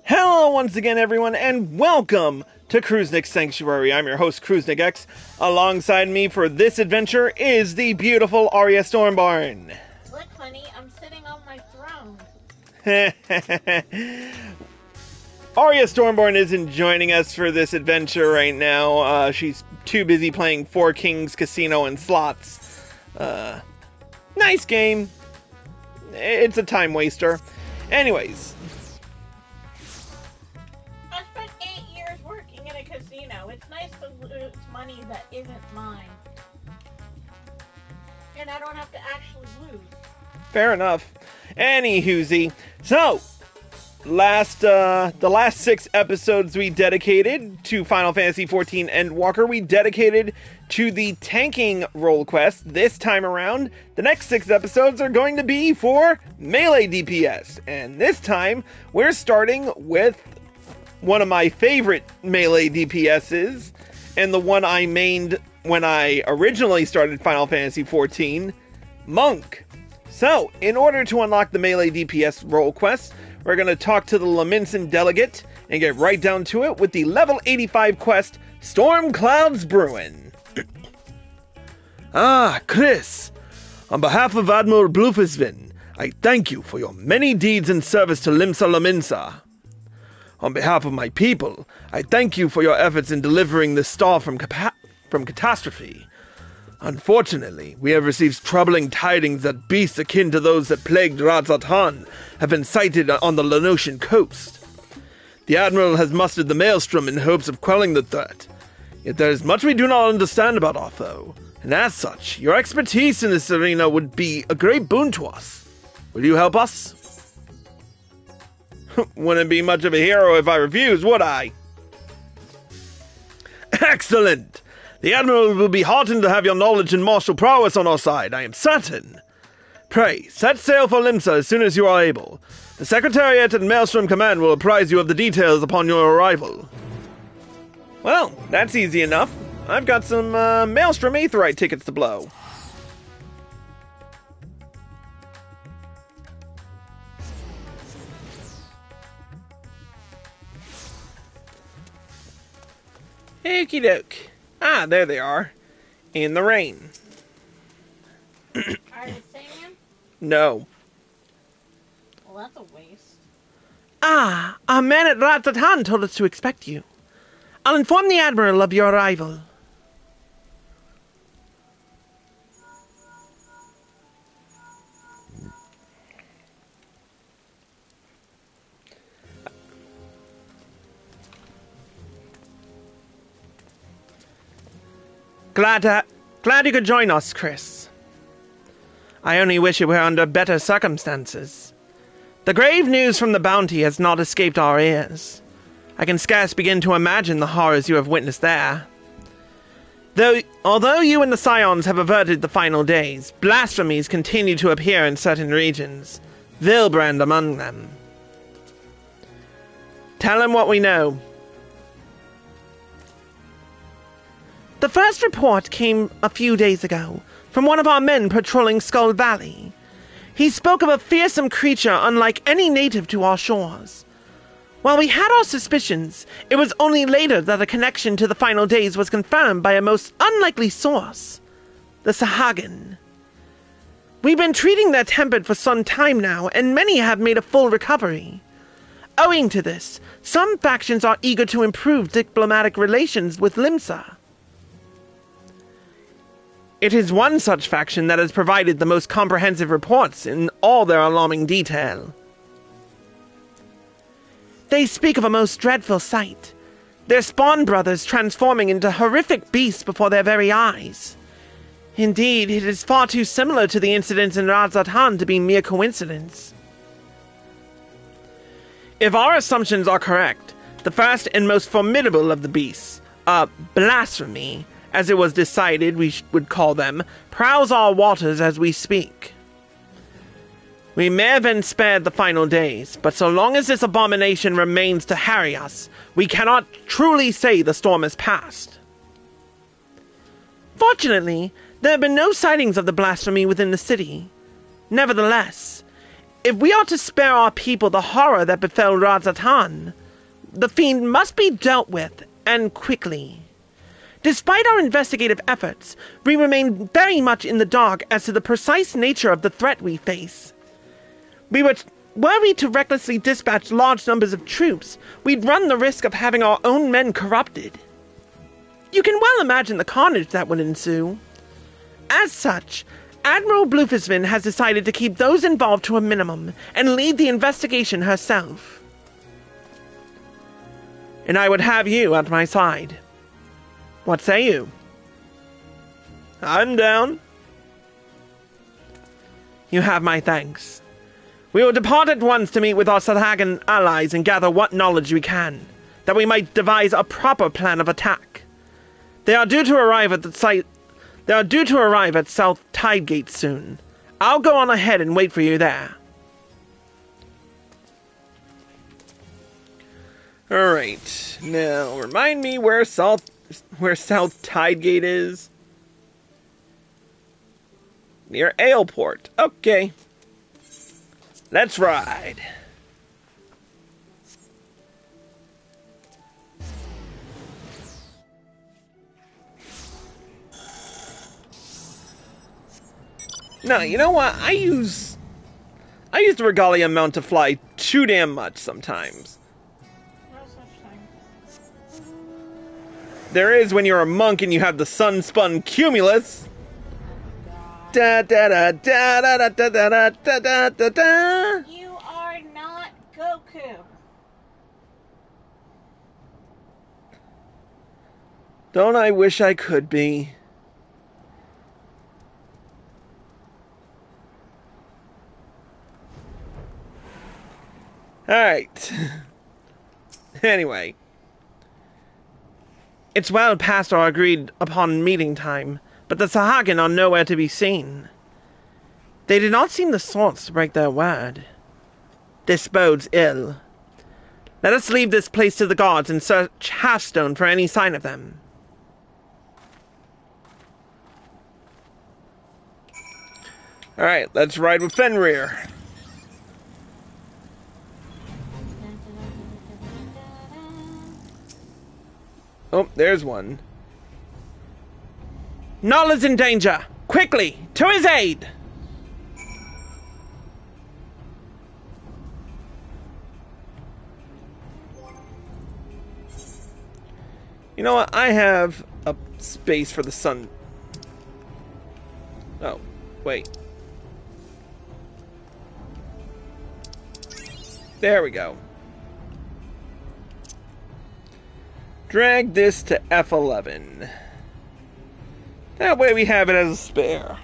Hello once again, everyone, and welcome to Cruznik's Sanctuary. I'm your host, Cruznik X. Alongside me for this adventure is the beautiful Arya Stormborn. Look, honey, I'm sitting on my throne. Arya Stormborn isn't joining us for this adventure right now. She's too busy playing Four Kings Casino and Slots. Nice game. It's a time waster. Anyways. I spent 8 years working in a casino. It's nice to lose money that isn't mine. And I don't have to actually lose. Fair enough. Anywhoosie. So, the last 6 episodes we dedicated to Final Fantasy XIV Endwalker, we dedicated to the tanking role quest. This time around, the next 6 episodes are going to be for melee DPS. And this time, we're starting with one of my favorite melee DPSs, and the one I mained when I originally started Final Fantasy XIV, Monk. So, in order to unlock the melee DPS role quest, we're going to talk to the Lominsan delegate and get right down to it with the level 85 quest, Storm Clouds Brewin'. Chris. On behalf of Admiral Blufisvin, I thank you for your many deeds in service to Limsa Lominsa. On behalf of my people, I thank you for your efforts in delivering the star from catastrophe. Unfortunately, we have received troubling tidings that beasts akin to those that plagued Razatan have been sighted on the Lenosian coast. The Admiral has mustered the Maelstrom in hopes of quelling the threat. Yet there is much we do not understand about our foe, and as such, your expertise in this arena would be a great boon to us. Will you help us? Wouldn't be much of a hero if I refused, would I? Excellent! The Admiral will be heartened to have your knowledge and martial prowess on our side, I am certain. Pray, set sail for Limsa as soon as you are able. The Secretariat and Maelstrom Command will apprise you of the details upon your arrival. Well, that's easy enough. I've got some Maelstrom Aetheryte tickets to blow. Okie doke. Ah, there they are. In the rain. Are you singing? No. Well, that's a waste. Our man at Razatan told us to expect you. I'll inform the Admiral of your arrival. Glad you could join us, Chris. I only wish it were under better circumstances. The grave news from the bounty has not escaped our ears. I can scarce begin to imagine the horrors you have witnessed there. Although you and the Scions have averted the final days, blasphemies continue to appear in certain regions, Vilbrand among them. Tell him what we know. The first report came a few days ago, from one of our men patrolling Skull Valley. He spoke of a fearsome creature unlike any native to our shores. While we had our suspicions, it was only later that a connection to the final days was confirmed by a most unlikely source, the Sahagin. We've been treating their tempered for some time now, and many have made a full recovery. Owing to this, some factions are eager to improve diplomatic relations with Limsa. It is one such faction that has provided the most comprehensive reports in all their alarming detail. They speak of a most dreadful sight, their spawn brothers transforming into horrific beasts before their very eyes. Indeed, it is far too similar to the incidents in Razatan to be mere coincidence. If our assumptions are correct, the first and most formidable of the beasts, blasphemy, as it was decided we would call them, prowls our waters as we speak. We may have been spared the final days, but so long as this abomination remains to harry us, we cannot truly say the storm has passed. Fortunately, there have been no sightings of the blasphemy within the city. Nevertheless, If we are to spare our people the horror that befell Razatan, the fiend must be dealt with, and quickly. Despite our investigative efforts, we remain very much in the dark as to the precise nature of the threat we face. Were we to recklessly dispatch large numbers of troops, we'd run the risk of having our own men corrupted. You can well imagine the carnage that would ensue. As such, Admiral Blufisvin has decided to keep those involved to a minimum and lead the investigation herself. And I would have you at my side. What say you? I'm down. You have my thanks. We will depart at once to meet with our Sahagan allies and gather what knowledge we can, that we might devise a proper plan of attack. They are due to arrive at South Tidegate soon. I'll go on ahead and wait for you there. Alright, now remind me where South Tidegate is. Near Aleport. Okay. Let's ride. No, you know what? I use the Regalia mount to fly too damn much sometimes. No such thing. There is when you're a monk and you have the sun-spun cumulus. Da da da da da da da da da da da. You are not Goku. Don't I wish I could be? Alright. Anyway. It's well past our agreed upon meeting time, but the Sahagan are nowhere to be seen. They did not seem the sorts to break their word. This bodes ill. Let us leave this place to the gods and search Halfstone for any sign of them. Alright, let's ride with Fenrir. Oh, there's one. Null is in danger! Quickly, to his aid! You know what? I have a space for the sun. Oh, wait. There we go. Drag this to F11. That way we have it as a spare.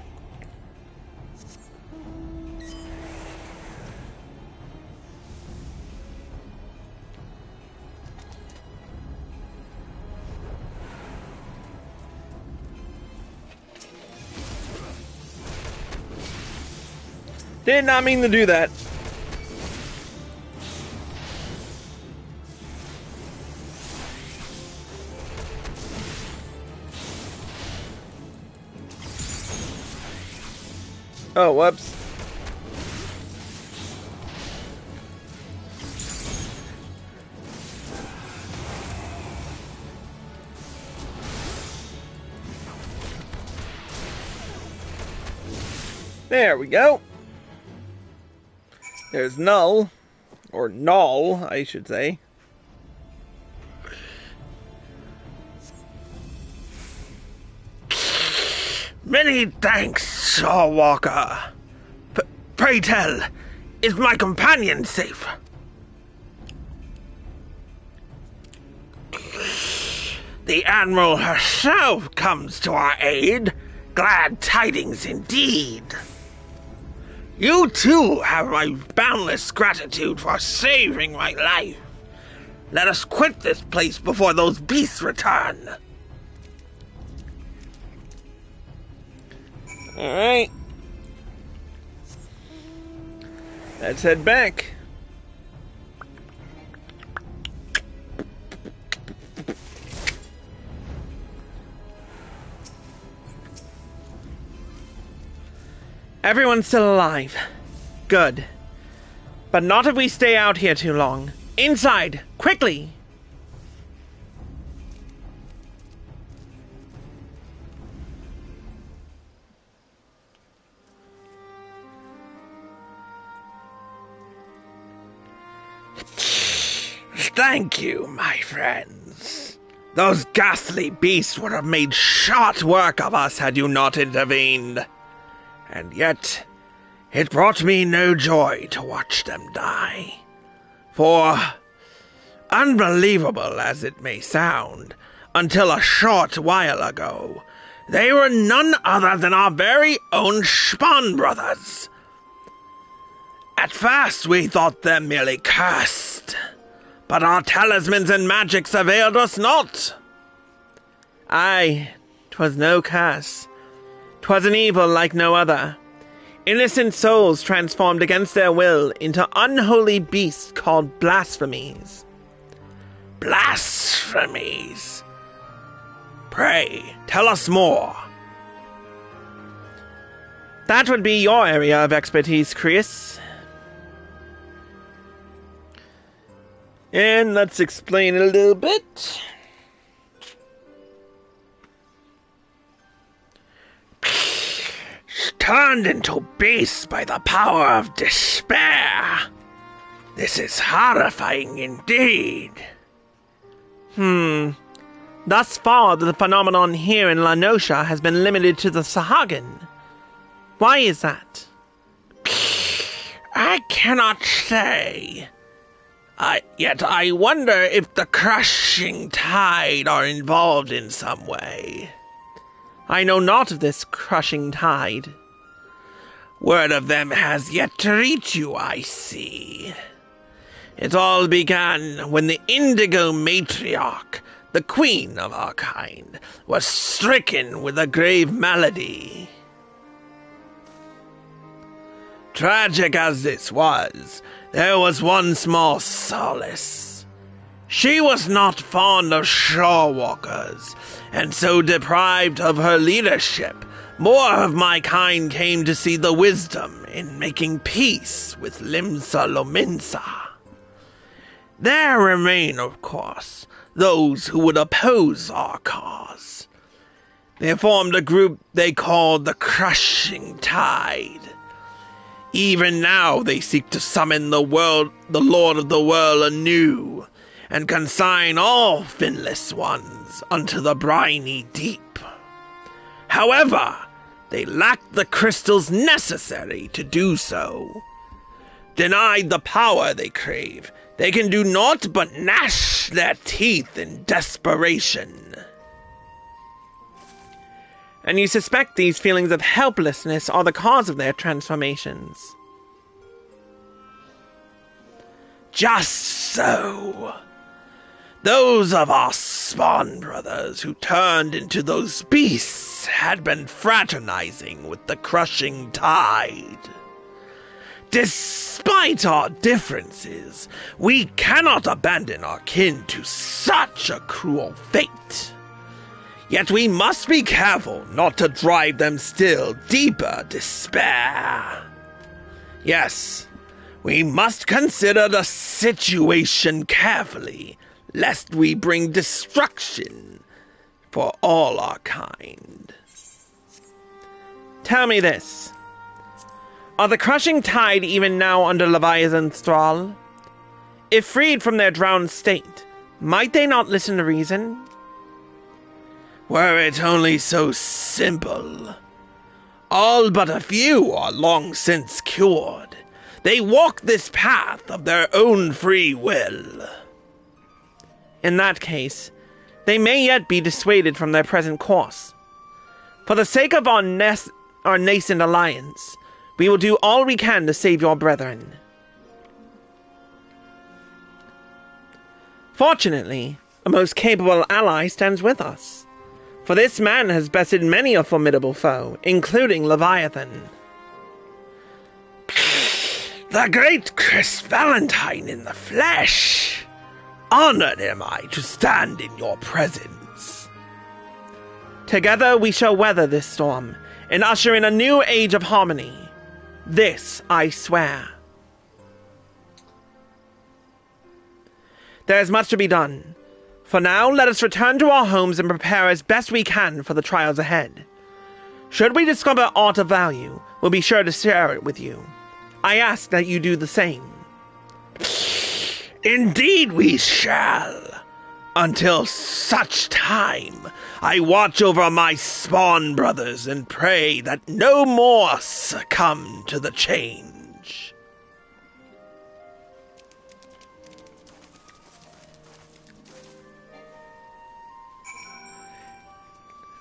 Did not mean to do that. Oh, whoops. There we go. There's Null. Or Null, I should say. Many thanks, Endwalker. Pray tell, is my companion safe? The Admiral herself comes to our aid. Glad tidings indeed. You too have my boundless gratitude for saving my life. Let us quit this place before those beasts return. Alright. Let's head back. Everyone's still alive. Good. But not if we stay out here too long. Inside, quickly! Thank you, my friends. Those ghastly beasts would have made short work of us had you not intervened. And yet, it brought me no joy to watch them die. For, unbelievable as it may sound, until a short while ago, they were none other than our very own Spawn brothers. At first we thought them merely cursed, but our talismans and magics availed us not. Aye, 'twas no curse. 'Twas an evil like no other. Innocent souls transformed against their will into unholy beasts called blasphemies. Blasphemies? Pray, tell us more. That would be your area of expertise, Chris. And let's explain it a little bit. Turned into beasts by the power of despair. This is horrifying indeed. Thus far, the phenomenon here in La Nosha has been limited to the Sahagin. Why is that? I cannot say. Yet I wonder if the crushing tide are involved in some way. I know not of this crushing tide. Word of them has yet to reach you, I see. It all began when the Indigo Matriarch, the queen of our kind, was stricken with a grave malady. Tragic as this was, there was one small solace. She was not fond of shore walkers, and so deprived of her leadership, more of my kind came to see the wisdom in making peace with Lominsan. There remain, of course, those who would oppose our cause. They formed a group they called the Crushing Tide. Even now they seek to summon the Lord of the World anew, and consign all finless ones unto the briny deep. However, they lack the crystals necessary to do so. Denied the power they crave, they can do naught but gnash their teeth in desperation. And you suspect these feelings of helplessness are the cause of their transformations? Just so. Those of our Spawn brothers who turned into those beasts had been fraternizing with the crushing tide. Despite our differences, we cannot abandon our kin to such a cruel fate. Yet we must be careful not to drive them still deeper despair. Yes, we must consider the situation carefully, lest we bring destruction for all our kind. Tell me this. Are the crushing tide even now under Leviathan's thrall? If freed from their drowned state, might they not listen to reason? Were it only so simple. All but a few are long since cured. They walk this path of their own free will. In that case, they may yet be dissuaded from their present course. For the sake of our nascent alliance, we will do all we can to save your brethren. Fortunately, a most capable ally stands with us. For this man has bested many a formidable foe, including Leviathan. The great Chris Valentine in the flesh. Honored am I to stand in your presence. Together we shall weather this storm, and usher in a new age of harmony. This I swear. There is much to be done. For now, let us return to our homes and prepare as best we can for the trials ahead. Should we discover aught of value, we'll be sure to share it with you. I ask that you do the same. Indeed we shall. Until such time, I watch over my spawn brothers and pray that no more succumb to the change.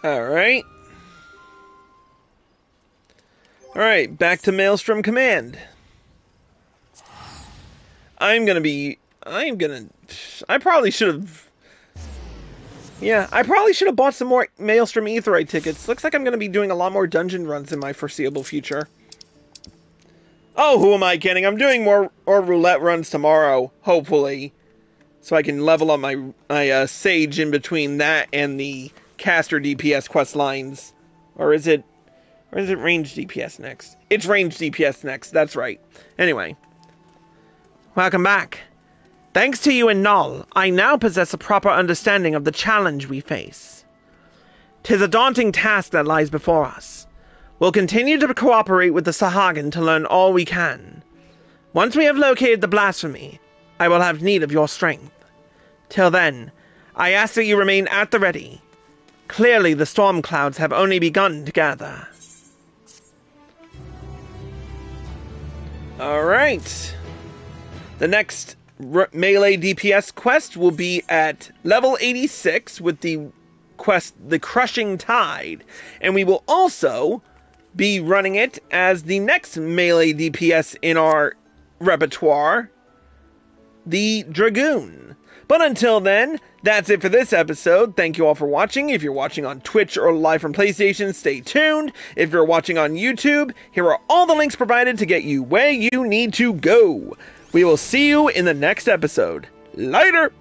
Alright. Alright, back to Maelstrom Command. I probably should have... Yeah, I probably should have bought some more Maelstrom Aetheryte tickets. Looks like I'm going to be doing a lot more dungeon runs in my foreseeable future. Oh, who am I kidding? I'm doing more roulette runs tomorrow, hopefully. So I can level up my Sage in between that and the Caster DPS quest lines. Or is it range DPS next? It's range DPS next, that's right. Anyway. Welcome back. Thanks to you and Null, I now possess a proper understanding of the challenge we face. 'Tis a daunting task that lies before us. We'll continue to cooperate with the Sahagin to learn all we can. Once we have located the blasphemy, I will have need of your strength. Till then, I ask that you remain at the ready. Clearly the storm clouds have only begun to gather. Alright. The next melee DPS quest will be at level 86 with the quest The Crushing Tide. And we will also be running it as the next melee DPS in our repertoire, the Dragoon. But until then, that's it for this episode. Thank you all for watching. If you're watching on Twitch or live from PlayStation, stay tuned. If you're watching on YouTube, here are all the links provided to get you where you need to go. We will see you in the next episode. Later!